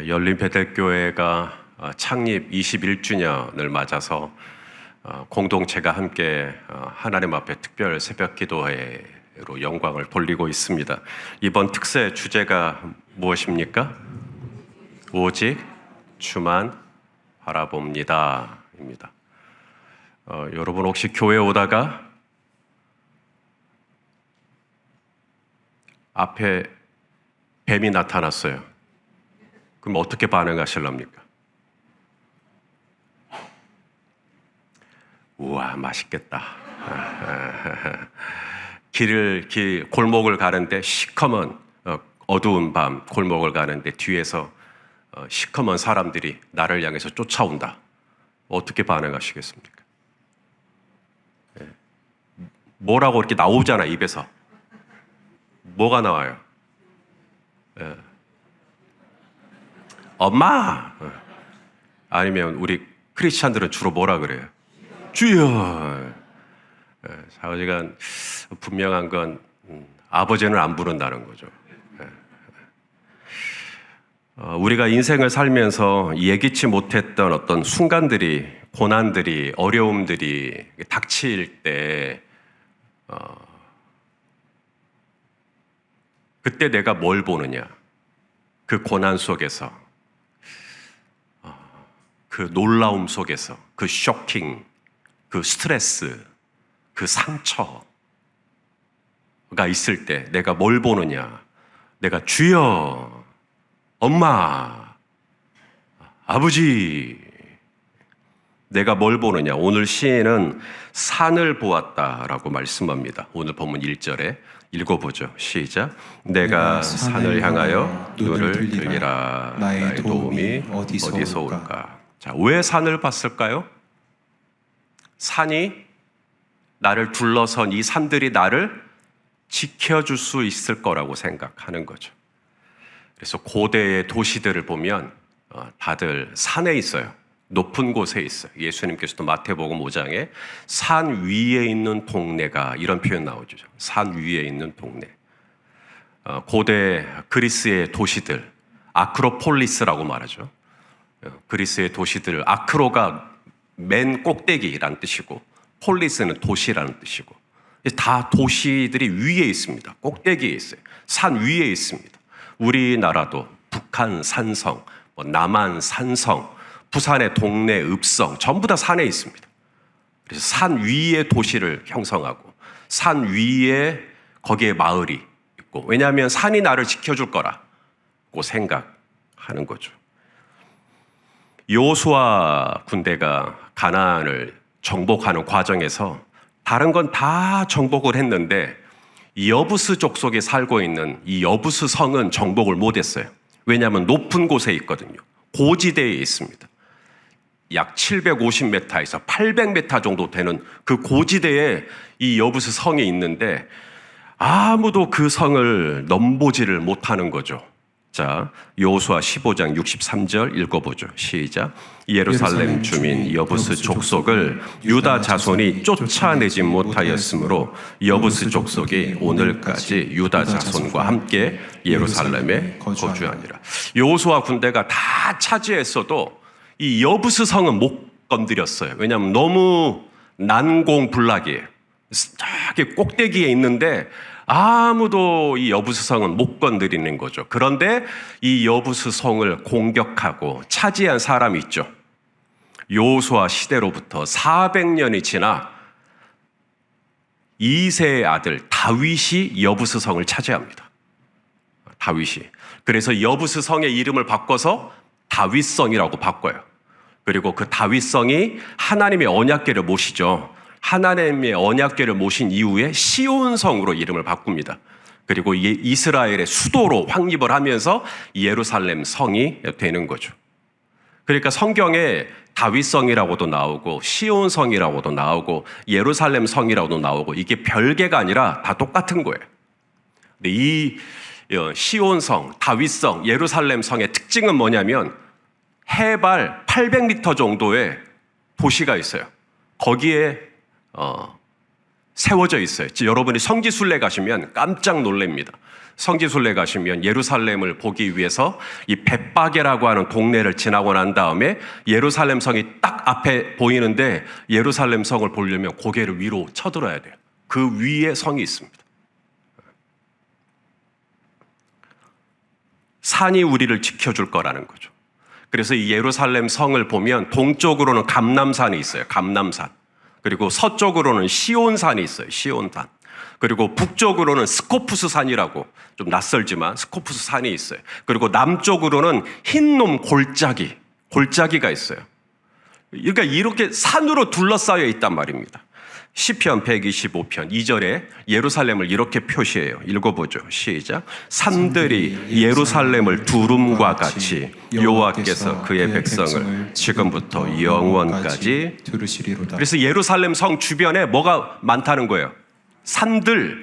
열린 베델교회가 창립 21주년을 맞아서 공동체가 함께 하나님 앞에 특별 새벽 기도회로 영광을 돌리고 있습니다. 이번 특세 주제가 무엇입니까? 오직 주만 바라봅니다 입니다. 여러분 혹시 교회 오다가 앞에 뱀이 나타났어요. 그럼 어떻게 반응하실랍니까? 우와, 맛있겠다. 골목을 가는데 시커먼 어두운 밤 골목을 가는데 뒤에서 시커먼 사람들이 나를 향해서 쫓아온다. 어떻게 반응하시겠습니까? 뭐라고 이렇게 나오잖아, 입에서. 뭐가 나와요? 엄마! 아니면 우리 크리스찬들은 주로 뭐라 그래요? 주여! 사실은 분명한 건 아버지는 안 부른다는 거죠. 우리가 인생을 살면서 예기치 못했던 어떤 순간들이, 고난들이, 어려움들이 닥칠 때 그때 내가 뭘 보느냐? 그 고난 속에서, 그 놀라움 속에서, 그 쇼킹, 그 스트레스, 그 상처가 있을 때 내가 뭘 보느냐? 내가 주여, 엄마, 아버지, 내가 뭘 보느냐? 오늘 시인은 산을 보았다라고 말씀합니다. 오늘 본문 1절에 읽어보죠. 시작. 내가 산을 향하여 눈을 들리라. 나의 도움이 어디서 올까? 자, 왜 산을 봤을까요? 산이 나를 둘러선 이 산들이 나를 지켜줄 수 있을 거라고 생각하는 거죠. 그래서 고대의 도시들을 보면 다들 산에 있어요. 높은 곳에 있어요. 예수님께서도 마태복음 5장에 산 위에 있는 동네가 이런 표현 나오죠. 산 위에 있는 동네. 고대 그리스의 도시들, 아크로폴리스라고 말하죠. 그리스의 도시들, 아크로가 맨 꼭대기라는 뜻이고 폴리스는 도시라는 뜻이고 다 도시들이 위에 있습니다. 꼭대기에 있어요. 산 위에 있습니다. 우리나라도 북한 산성, 남한 산성, 부산의 동네 읍성 전부 다 산에 있습니다. 그래서 산 위에 도시를 형성하고 산 위에 거기에 마을이 있고, 왜냐하면 산이 나를 지켜줄 거라고 생각하는 거죠. 여호수아 군대가 가나안을 정복하는 과정에서 다른 건 다 정복을 했는데 여부스 족속에 살고 있는 이 여부스 성은 정복을 못했어요. 왜냐하면 높은 곳에 있거든요. 고지대에 있습니다. 약 750m에서 800m 정도 되는 그 고지대에 이 여부스 성이 있는데 아무도 그 성을 넘보지를 못하는 거죠. 자, 여호수아 15장 63절 읽어보죠. 시작. 예루살렘 주민 여부스 족속을 유다 자손이 쫓아내지 못하였으므로 여부스 족속이 오늘까지 유다 자손과 함께 예루살렘에 거주하니라. 여호수아 군대가 다 차지했어도 이 여부스 성은 못 건드렸어요. 왜냐하면 너무 난공불락이에요. 저기 꼭대기에 있는데 아무도 이 여부스 성은 못 건드리는 거죠. 그런데 이 여부스 성을 공격하고 차지한 사람이 있죠. 여호수아 시대로부터 400년이 지나 2세의 아들 다윗이 여부스 성을 차지합니다. 다윗이. 그래서 여부스 성의 이름을 바꿔서 다윗성이라고 바꿔요. 그리고 그 다윗성이 하나님의 언약궤를 모시죠. 하나님의 언약궤를 모신 이후에 시온성으로 이름을 바꿉니다. 그리고 이스라엘의 수도로 확립을 하면서 예루살렘 성이 되는 거죠. 그러니까 성경에 다윗성이라고도 나오고 시온성이라고도 나오고 예루살렘 성이라고도 나오고 이게 별개가 아니라 다 똑같은 거예요. 근데 이 시온성, 다윗성, 예루살렘 성의 특징은 뭐냐면 해발 800m 정도의 도시가 있어요. 거기에 세워져 있어요. 여러분이 성지순례 가시면 깜짝 놀랍니다. 성지순례 가시면 예루살렘을 보기 위해서 이 벳바게라고 하는 동네를 지나고 난 다음에 예루살렘 성이 딱 앞에 보이는데 예루살렘 성을 보려면 고개를 위로 쳐들어야 돼요. 그 위에 성이 있습니다. 산이 우리를 지켜줄 거라는 거죠. 그래서 이 예루살렘 성을 보면 동쪽으로는 감람산이 있어요. 감람산. 그리고 서쪽으로는 시온산이 있어요. 시온산. 그리고 북쪽으로는 스코푸스 산이라고 좀 낯설지만 스코푸스 산이 있어요. 그리고 남쪽으로는 흰놈 골짜기가 있어요. 그러니까 이렇게 산으로 둘러싸여 있단 말입니다. 시편 125편 2절에 예루살렘을 이렇게 표시해요. 읽어보죠. 시작. 산들이 예루살렘을 두름과 같이 여호와께서 그의 백성을 지금부터 영원까지 두르시리로다. 그래서 예루살렘 성 주변에 뭐가 많다는 거예요? 산들,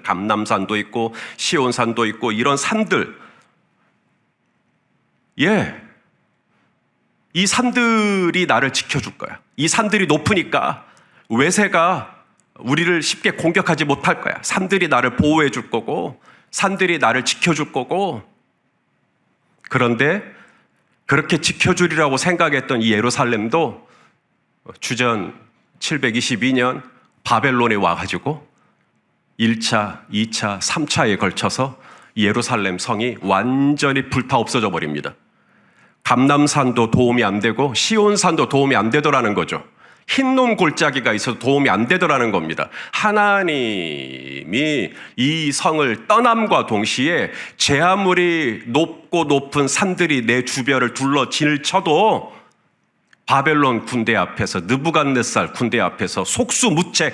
감람산도 있고 시온산도 있고 이런 산들. 이 산들이 나를 지켜줄 거야. 이 산들이 높으니까 외세가 우리를 쉽게 공격하지 못할 거야. 산들이 나를 보호해 줄 거고 산들이 나를 지켜줄 거고. 그런데 그렇게 지켜주리라고 생각했던 이 예루살렘도 주전 722년 바벨론에 와가지고 1차, 2차, 3차에 걸쳐서 예루살렘 성이 완전히 불타 없어져 버립니다. 감람산도 도움이 안 되고 시온산도 도움이 안 되더라는 거죠. 흰놈 골짜기가 있어서 도움이 안 되더라는 겁니다. 하나님이 이 성을 떠남과 동시에 제 아무리 높고 높은 산들이 내 주변을 둘러 질쳐도 바벨론 군대 앞에서 느부갓네살 군대 앞에서 속수무책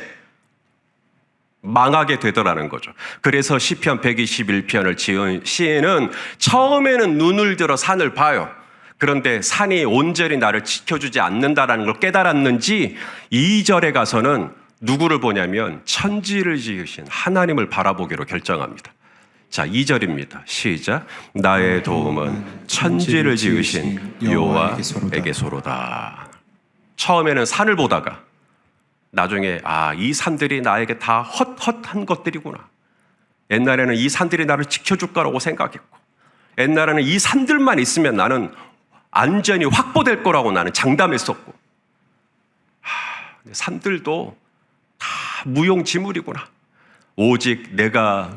망하게 되더라는 거죠. 그래서 시편 121편을 지은 시인은 처음에는 눈을 들어 산을 봐요. 그런데 산이 온전히 나를 지켜주지 않는다라는 걸 깨달았는지 2절에 가서는 누구를 보냐면 천지를 지으신 하나님을 바라보기로 결정합니다. 자, 2절입니다. 시작. 나의 도움은 천지를 지으신 여호와에게서로다. 처음에는 산을 보다가 나중에 이 산들이 나에게 다 헛헛한 것들이구나. 옛날에는 이 산들이 나를 지켜줄 거라고 생각했고 옛날에는 이 산들만 있으면 나는 안전이 확보될 거라고 나는 장담했었고 산들도 다 무용지물이구나. 오직 내가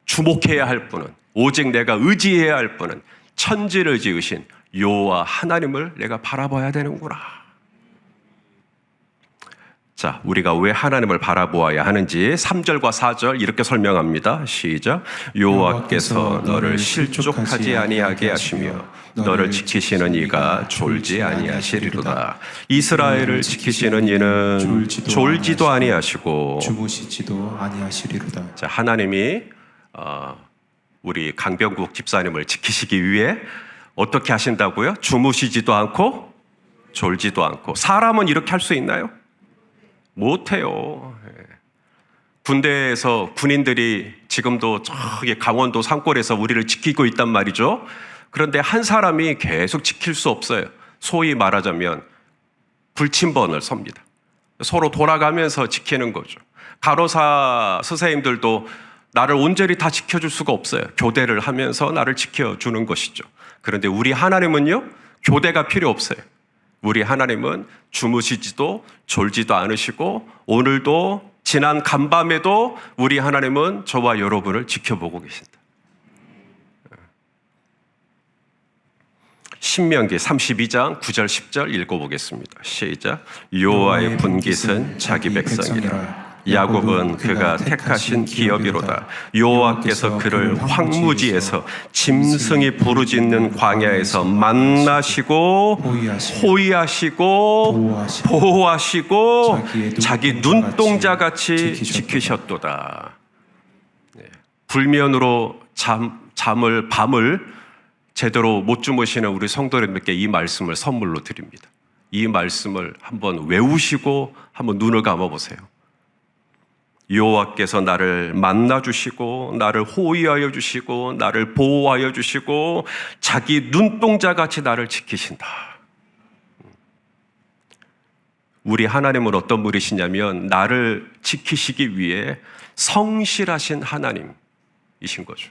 주목해야 할 분은 오직 내가 의지해야 할 분은 천지를 지으신 여호와 하나님을 내가 바라봐야 되는구나. 자, 우리가 왜 하나님을 바라보아야 하는지 3절과 4절 이렇게 설명합니다. 시작. 여호와께서 너를 실족하지 아니하게 하시며 너를 지키시는 이가 졸지 아니하시리로다. 이스라엘을 지키시는 이는 졸지도 아니하시고 주무시지도 아니하시리로다. 자, 하나님이 우리 강병국 집사님을 지키시기 위해 어떻게 하신다고요? 주무시지도 않고 졸지도 않고. 사람은 이렇게 할 수 있나요? 못해요. 군대에서 군인들이 지금도 저기 강원도 산골에서 우리를 지키고 있단 말이죠. 그런데 한 사람이 계속 지킬 수 없어요. 소위 말하자면 불침번을 섭니다. 서로 돌아가면서 지키는 거죠. 간호사 선생님들도 나를 온전히 다 지켜줄 수가 없어요. 교대를 하면서 나를 지켜주는 것이죠. 그런데 우리 하나님은요, 교대가 필요 없어요. 우리 하나님은 주무시지도 졸지도 않으시고 오늘도 지난 간밤에도 우리 하나님은 저와 여러분을 지켜보고 계신다. 신명기 32장 9절 10절 읽어보겠습니다. 시작. 여호와의 분깃은 자기 백성이라. 야곱은 그가 택하신 기업이로다. 여호와께서 그를 황무지에서 짐승이 부르짖는 광야에서 만나시고 호위하시고 보호하시고 자기 눈동자같이 지키셨도다. 불면으로 밤을 제대로 못 주무시는 우리 성도님들께 이 말씀을 선물로 드립니다. 이 말씀을 한번 외우시고 한번 눈을 감아보세요. 여호와께서 나를 만나주시고 나를 호위하여 주시고 나를 보호하여 주시고 자기 눈동자같이 나를 지키신다. 우리 하나님은 어떤 분이시냐면 나를 지키시기 위해 성실하신 하나님이신 거죠.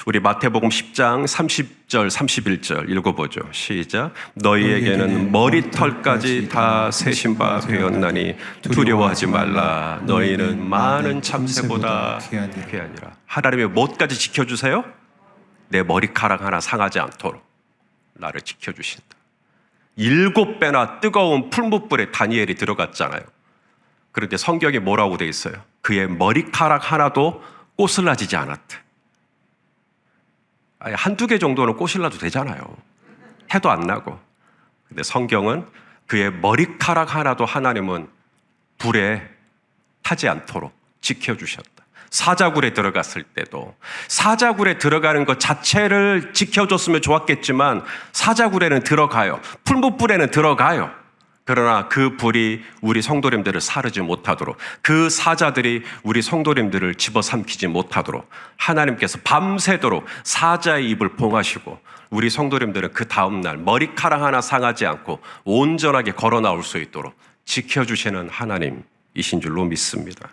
우리 마태복음 10장 30절 31절 읽어보죠. 시작. 너희에게는 머리털까지 다 세신 바 되었나니 두려워하지 말라. 너희는 많은 참새보다 귀하니라. 하나님의 무엇까지 지켜주세요? 내 머리카락 하나 상하지 않도록 나를 지켜주신다. 7배나 뜨거운 풀무불에 다니엘이 들어갔잖아요. 그런데 성경에 뭐라고 돼 있어요? 그의 머리카락 하나도 꼬슬라지지 않았대. 아니, 한두 개 정도는 꼬실라도 되잖아요. 해도 안 나고. 근데 성경은 그의 머리카락 하나도 하나님은 불에 타지 않도록 지켜주셨다. 사자굴에 들어갔을 때도 사자굴에 들어가는 것 자체를 지켜줬으면 좋았겠지만 사자굴에는 들어가요. 풀무불에는 들어가요. 그러나 그 불이 우리 성도님들을 사르지 못하도록, 그 사자들이 우리 성도님들을 집어삼키지 못하도록 하나님께서 밤새도록 사자의 입을 봉하시고 우리 성도님들은 그 다음날 머리카락 하나 상하지 않고 온전하게 걸어 나올 수 있도록 지켜주시는 하나님이신 줄로 믿습니다.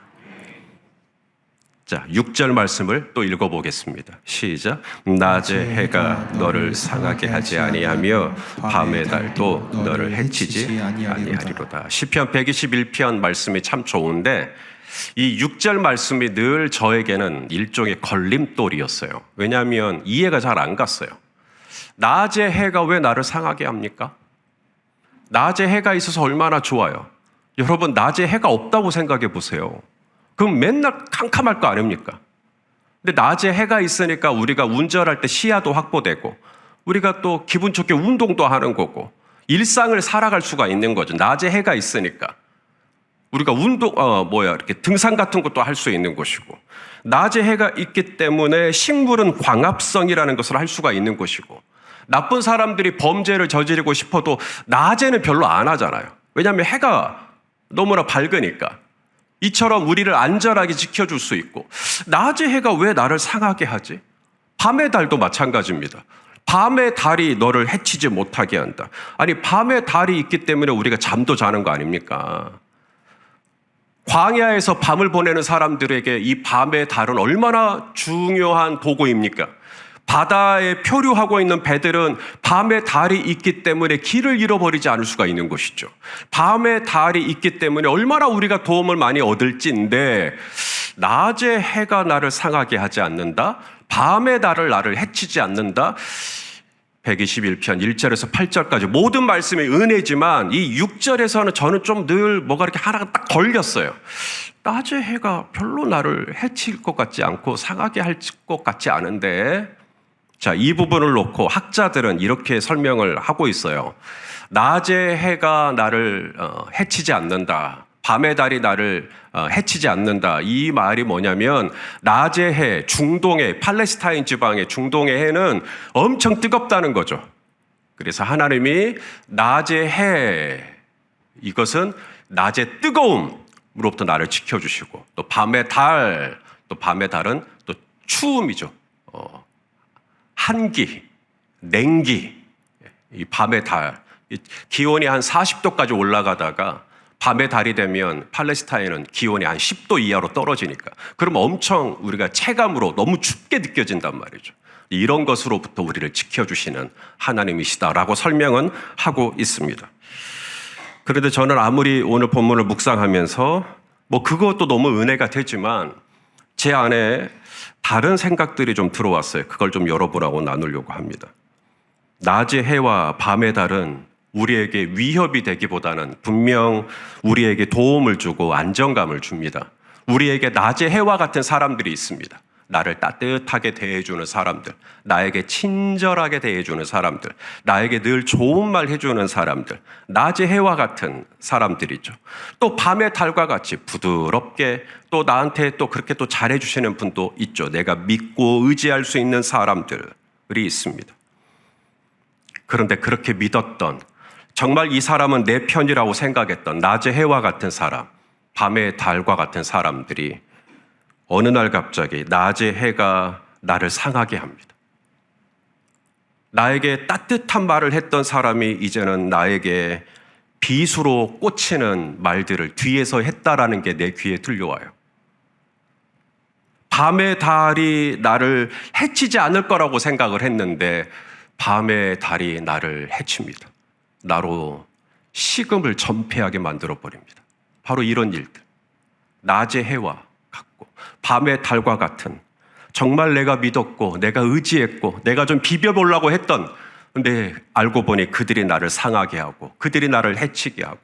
자, 6절 말씀을 또 읽어보겠습니다. 시작. 낮에 해가 너를 상하게 하지 아니하며 밤의 달도 너를 해치지 아니하리로다. 시편 121편 말씀이 참 좋은데 이 6절 말씀이 늘 저에게는 일종의 걸림돌이었어요. 왜냐하면 이해가 잘 안 갔어요. 낮에 해가 왜 나를 상하게 합니까? 낮에 해가 있어서 얼마나 좋아요. 여러분, 낮에 해가 없다고 생각해 보세요. 그럼 맨날 캄캄할 거 아닙니까? 근데 낮에 해가 있으니까 우리가 운전할 때 시야도 확보되고 우리가 또 기분 좋게 운동도 하는 거고 일상을 살아갈 수가 있는 거죠. 낮에 해가 있으니까 우리가 이렇게 등산 같은 것도 할 수 있는 것이고 낮에 해가 있기 때문에 식물은 광합성이라는 것을 할 수가 있는 것이고 나쁜 사람들이 범죄를 저지르고 싶어도 낮에는 별로 안 하잖아요. 왜냐하면 해가 너무나 밝으니까. 이처럼 우리를 안전하게 지켜줄 수 있고 낮의 해가 왜 나를 상하게 하지? 밤의 달도 마찬가지입니다. 밤의 달이 너를 해치지 못하게 한다. 아니, 밤의 달이 있기 때문에 우리가 잠도 자는 거 아닙니까? 광야에서 밤을 보내는 사람들에게 이 밤의 달은 얼마나 중요한 도구입니까? 바다에 표류하고 있는 배들은 밤에 달이 있기 때문에 길을 잃어버리지 않을 수가 있는 것이죠. 밤에 달이 있기 때문에 얼마나 우리가 도움을 많이 얻을지인데 낮에 해가 나를 상하게 하지 않는다. 밤에 달을 나를 해치지 않는다. 121편 1절에서 8절까지 모든 말씀이 은혜지만 이 6절에서는 저는 좀 늘 뭐가 이렇게 하나가 딱 걸렸어요. 낮에 해가 별로 나를 해칠 것 같지 않고 상하게 할 것 같지 않은데 자, 이 부분을 놓고 학자들은 이렇게 설명을 하고 있어요. 낮에 해가 나를 해치지 않는다. 밤의 달이 나를 해치지 않는다. 이 말이 뭐냐면 낮의 해, 중동의 팔레스타인 지방의 중동의 해는 엄청 뜨겁다는 거죠. 그래서 하나님이 낮의 해, 이것은 낮의 뜨거움으로부터 나를 지켜주시고 또 밤의 달은 또 추움이죠. 한기, 냉기, 이 밤의 달, 기온이 한 40도까지 올라가다가 밤의 달이 되면 팔레스타인은 기온이 한 10도 이하로 떨어지니까 그럼 엄청 우리가 체감으로 너무 춥게 느껴진단 말이죠. 이런 것으로부터 우리를 지켜주시는 하나님이시다라고 설명은 하고 있습니다. 그런데 저는 아무리 오늘 본문을 묵상하면서 그것도 너무 은혜가 되지만 제 안에 다른 생각들이 좀 들어왔어요. 그걸 좀 여러분하고 나누려고 합니다. 낮의 해와 밤의 달은 우리에게 위협이 되기보다는 분명 우리에게 도움을 주고 안정감을 줍니다. 우리에게 낮의 해와 같은 사람들이 있습니다. 나를 따뜻하게 대해주는 사람들, 나에게 친절하게 대해주는 사람들, 나에게 늘 좋은 말 해주는 사람들, 낮의 해와 같은 사람들이죠. 또 밤의 달과 같이 부드럽게 또 나한테 또 그렇게 또 잘해주시는 분도 있죠. 내가 믿고 의지할 수 있는 사람들이 있습니다. 그런데 그렇게 믿었던, 정말 이 사람은 내 편이라고 생각했던 낮의 해와 같은 사람, 밤의 달과 같은 사람들이 어느 날 갑자기 낮의 해가 나를 상하게 합니다. 나에게 따뜻한 말을 했던 사람이 이제는 나에게 비수로 꽂히는 말들을 뒤에서 했다라는 게 내 귀에 들려와요. 밤의 달이 나를 해치지 않을 거라고 생각을 했는데 밤의 달이 나를 해칩니다. 나로 식음을 전폐하게 만들어 버립니다. 바로 이런 일들. 낮의 해와 같고 밤의 달과 같은, 정말 내가 믿었고 내가 의지했고 내가 좀 비벼보려고 했던, 근데 알고 보니 그들이 나를 상하게 하고 그들이 나를 해치게 하고.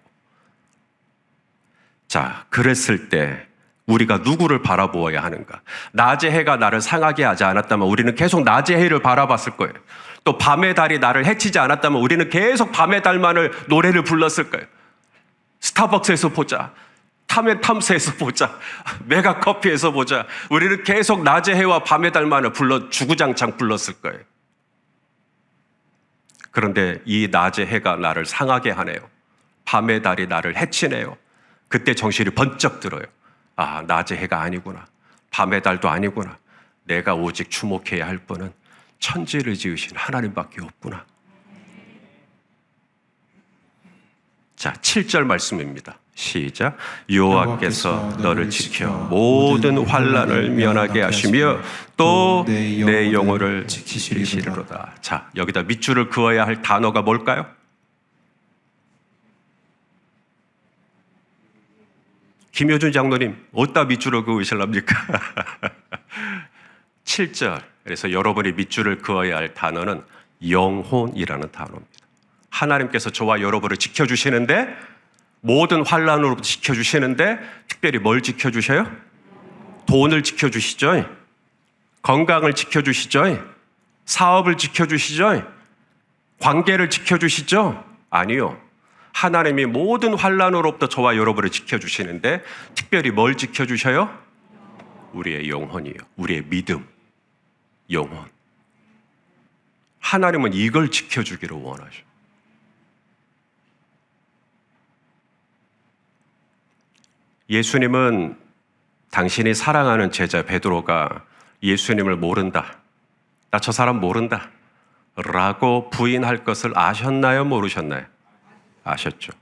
자, 그랬을 때 우리가 누구를 바라보아야 하는가? 낮의 해가 나를 상하게 하지 않았다면 우리는 계속 낮의 해를 바라봤을 거예요. 또 밤의 달이 나를 해치지 않았다면 우리는 계속 밤의 달만을 노래를 불렀을 거예요. 스타벅스에서 보자, 탐스에서 보자, 메가커피에서 보자, 우리는 계속 낮의 해와 밤의 달만을 주구장창 불렀을 거예요. 그런데 이 낮의 해가 나를 상하게 하네요. 밤의 달이 나를 해치네요. 그때 정신이 번쩍 들어요. 아, 낮의 해가 아니구나. 밤의 달도 아니구나. 내가 오직 주목해야 할 분은 천지를 지으신 하나님밖에 없구나. 자, 7절 말씀입니다. 시작. 여호와께서 너를 지켜 모든 환난을 면하게 하시며 또 내 영혼을 지키시리로다. 자, 여기다 밑줄을 그어야 할 단어가 뭘까요? 김효준 장로님, 어디다 밑줄을 그으실랍니까? 7절. 그래서 여러분이 밑줄을 그어야 할 단어는 영혼이라는 단어입니다. 하나님께서 저와 여러분을 지켜주시는데, 모든 환난으로부터 지켜주시는데, 특별히 뭘 지켜주셔요? 돈을 지켜주시죠? 건강을 지켜주시죠? 사업을 지켜주시죠? 관계를 지켜주시죠? 아니요. 하나님이 모든 환난으로부터 저와 여러분을 지켜주시는데 특별히 뭘 지켜주셔요? 우리의 영혼이요. 우리의 믿음, 영혼. 하나님은 이걸 지켜주기를 원하셔. 예수님은 당신이 사랑하는 제자 베드로가 예수님을 모른다, 나 저 사람 모른다 라고 부인할 것을 아셨나요? 모르셨나요? 아셨죠.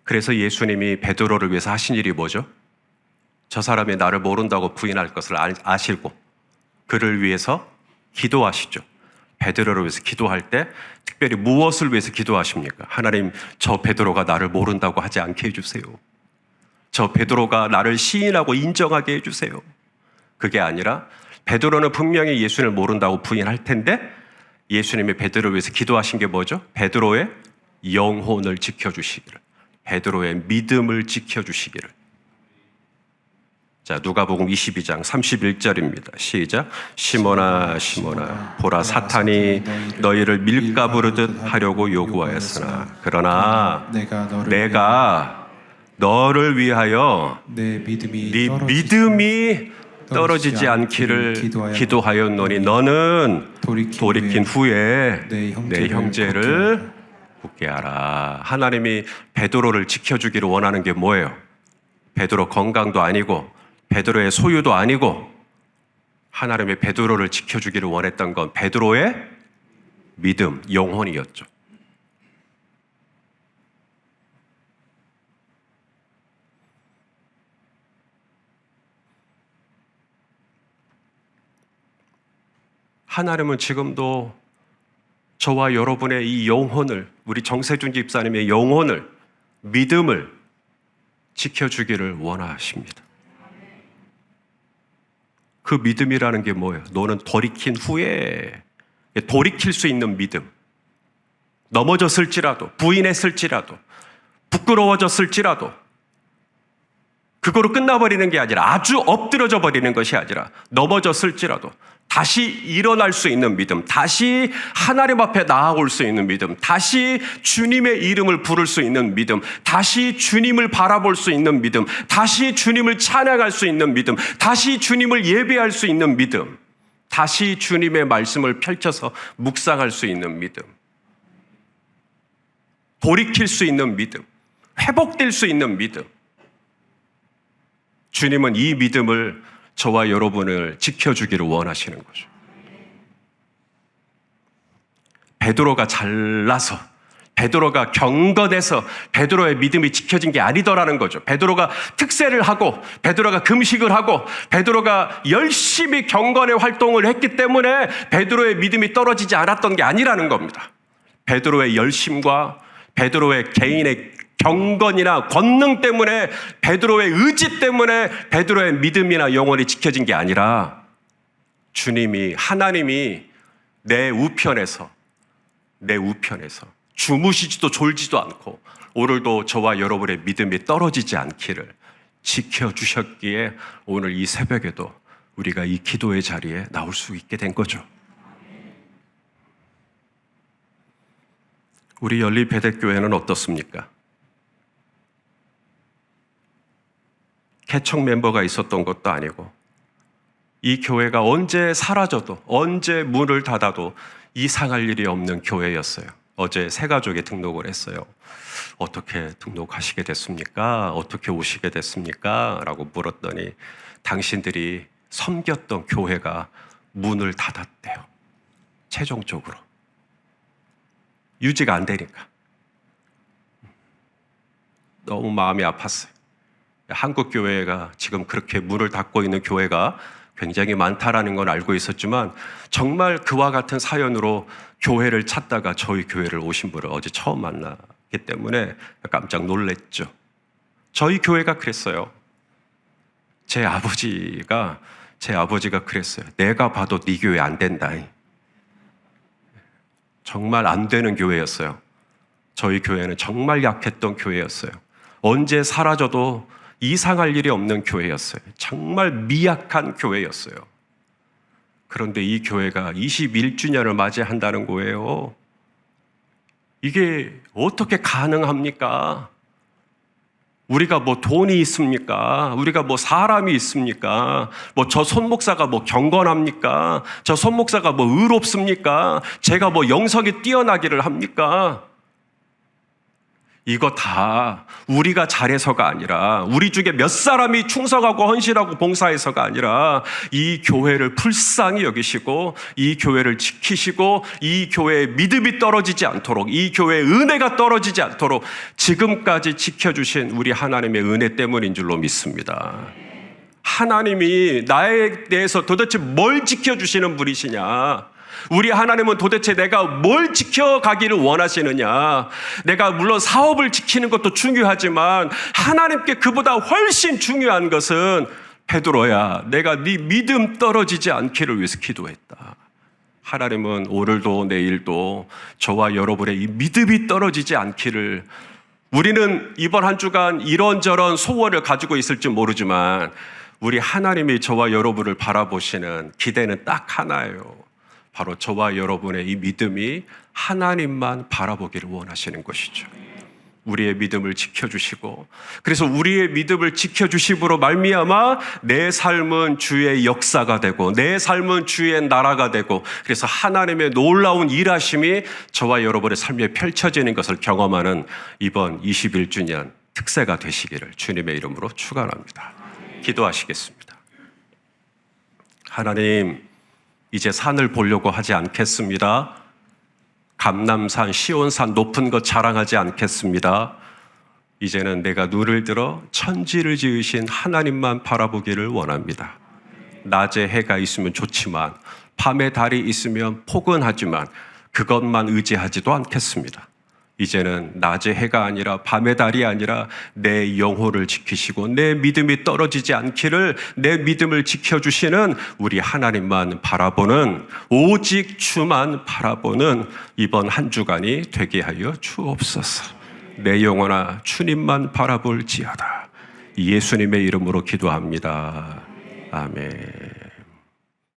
그래서 예수님이 베드로를 위해서 하신 일이 뭐죠? 저 사람이 나를 모른다고 부인할 것을 아시고 그를 위해서 기도하시죠. 베드로를 위해서 기도할 때 특별히 무엇을 위해서 기도하십니까? 하나님, 저 베드로가 나를 모른다고 하지 않게 해주세요. 저 베드로가 나를 시인하고 인정하게 해주세요. 그게 아니라 베드로는 분명히 예수님을 모른다고 부인할 텐데 예수님이 베드로를 위해서 기도하신 게 뭐죠? 베드로의 영혼을 지켜주시기를, 베드로의 믿음을 지켜주시기를. 자, 누가복음 22장 31절입니다. 시작. 시몬아 시몬아, 보라 사탄이 너희를 밀가부르 듯 하려고 요구하였으나 그러나 내가 너를 위하여 네 믿음이 떨어지지 않기를 기도하였노니 너는 돌이킨 후에 내 형제를 굳게 하라. 하나님이 베드로를 지켜주기를 원하는 게 뭐예요? 베드로 건강도 아니고 베드로의 소유도 아니고 하나님의 베드로를 지켜주기를 원했던 건 베드로의 믿음, 영혼이었죠. 하나님은 지금도 저와 여러분의 이 영혼을, 우리 정세준 집사님의 영혼을, 믿음을 지켜주기를 원하십니다. 그 믿음이라는 게 뭐예요? 너는 돌이킨 후에, 돌이킬 수 있는 믿음. 넘어졌을지라도, 부인했을지라도, 부끄러워졌을지라도 그거로 끝나버리는 게 아니라, 아주 엎드려져 버리는 것이 아니라 넘어졌을지라도 다시 일어날 수 있는 믿음, 다시 하나님 앞에 나아올 수 있는 믿음, 다시 주님의 이름을 부를 수 있는 믿음, 다시 주님을 바라볼 수 있는 믿음, 다시 주님을 찬양할 수 있는 믿음, 다시 주님을 예배할 수 있는 믿음, 다시 주님의 말씀을 펼쳐서 묵상할 수 있는 믿음, 돌이킬 수 있는 믿음, 회복될 수 있는 믿음. 주님은 이 믿음을 저와 여러분을 지켜주기를 원하시는 거죠. 베드로가 잘나서 베드로가 경건해서 베드로의 믿음이 지켜진 게 아니더라는 거죠. 베드로가 특세를 하고 베드로가 금식을 하고 베드로가 열심히 경건의 활동을 했기 때문에 베드로의 믿음이 떨어지지 않았던 게 아니라는 겁니다. 베드로의 열심과 베드로의 개인의 경건이나 권능 때문에 베드로의 의지 때문에 베드로의 믿음이나 영혼이 지켜진 게 아니라 하나님이 내 우편에서 주무시지도 졸지도 않고 오늘도 저와 여러분의 믿음이 떨어지지 않기를 지켜주셨기에 오늘 이 새벽에도 우리가 이 기도의 자리에 나올 수 있게 된 거죠. 우리 연립배대교회는 어떻습니까? 개척 멤버가 있었던 것도 아니고 이 교회가 언제 사라져도 언제 문을 닫아도 이상할 일이 없는 교회였어요. 어제 새가족에 등록을 했어요. 어떻게 등록하시게 됐습니까? 어떻게 오시게 됐습니까? 라고 물었더니 당신들이 섬겼던 교회가 문을 닫았대요. 최종적으로. 유지가 안 되니까. 너무 마음이 아팠어요. 한국 교회가 지금 그렇게 문을 닫고 있는 교회가 굉장히 많다라는 건 알고 있었지만 정말 그와 같은 사연으로 교회를 찾다가 저희 교회를 오신 분을 어제 처음 만났기 때문에 깜짝 놀랐죠. 저희 교회가 그랬어요. 제 아버지가 그랬어요. 내가 봐도 네 교회 안 된다. 정말 안 되는 교회였어요. 저희 교회는 정말 약했던 교회였어요. 언제 사라져도 이상할 일이 없는 교회였어요. 정말 미약한 교회였어요. 그런데 이 교회가 21주년을 맞이한다는 거예요. 이게 어떻게 가능합니까? 우리가 뭐 돈이 있습니까? 우리가 뭐 사람이 있습니까? 뭐 저 손목사가 뭐 경건합니까? 저 손목사가 뭐 의롭습니까? 제가 뭐 영성이 뛰어나기를 합니까? 이거 다 우리가 잘해서가 아니라 우리 중에 몇 사람이 충성하고 헌신하고 봉사해서가 아니라 이 교회를 불쌍히 여기시고 이 교회를 지키시고 이 교회의 믿음이 떨어지지 않도록 이 교회의 은혜가 떨어지지 않도록 지금까지 지켜주신 우리 하나님의 은혜 때문인 줄로 믿습니다. 하나님이 나에 대해서 도대체 뭘 지켜주시는 분이시냐? 우리 하나님은 도대체 내가 뭘 지켜가기를 원하시느냐? 내가 물론 사업을 지키는 것도 중요하지만 하나님께 그보다 훨씬 중요한 것은 베드로야, 내가 네 믿음 떨어지지 않기를 위해서 기도했다. 하나님은 오늘도 내일도 저와 여러분의 이 믿음이 떨어지지 않기를, 우리는 이번 한 주간 이런저런 소원을 가지고 있을지 모르지만 우리 하나님이 저와 여러분을 바라보시는 기대는 딱 하나예요. 바로 저와 여러분의 이 믿음이 하나님만 바라보기를 원하시는 것이죠. 우리의 믿음을 지켜주시고, 그래서 우리의 믿음을 지켜주심으로 말미암아 내 삶은 주의 역사가 되고 내 삶은 주의 나라가 되고, 그래서 하나님의 놀라운 일하심이 저와 여러분의 삶에 펼쳐지는 것을 경험하는 이번 21주년 특세가 되시기를 주님의 이름으로 축원합니다. 기도하시겠습니다. 하나님, 이제 산을 보려고 하지 않겠습니다. 감람산, 시온산 높은 것 자랑하지 않겠습니다. 이제는 내가 눈을 들어 천지를 지으신 하나님만 바라보기를 원합니다. 낮에 해가 있으면 좋지만 밤에 달이 있으면 포근하지만 그것만 의지하지도 않겠습니다. 이제는 낮의 해가 아니라 밤의 달이 아니라 내 영혼을 지키시고 내 믿음이 떨어지지 않기를, 내 믿음을 지켜주시는 우리 하나님만 바라보는, 오직 주만 바라보는 이번 한 주간이 되게 하여 주옵소서. 내 영혼아, 주님만 바라볼지어다. 예수님의 이름으로 기도합니다. 아멘.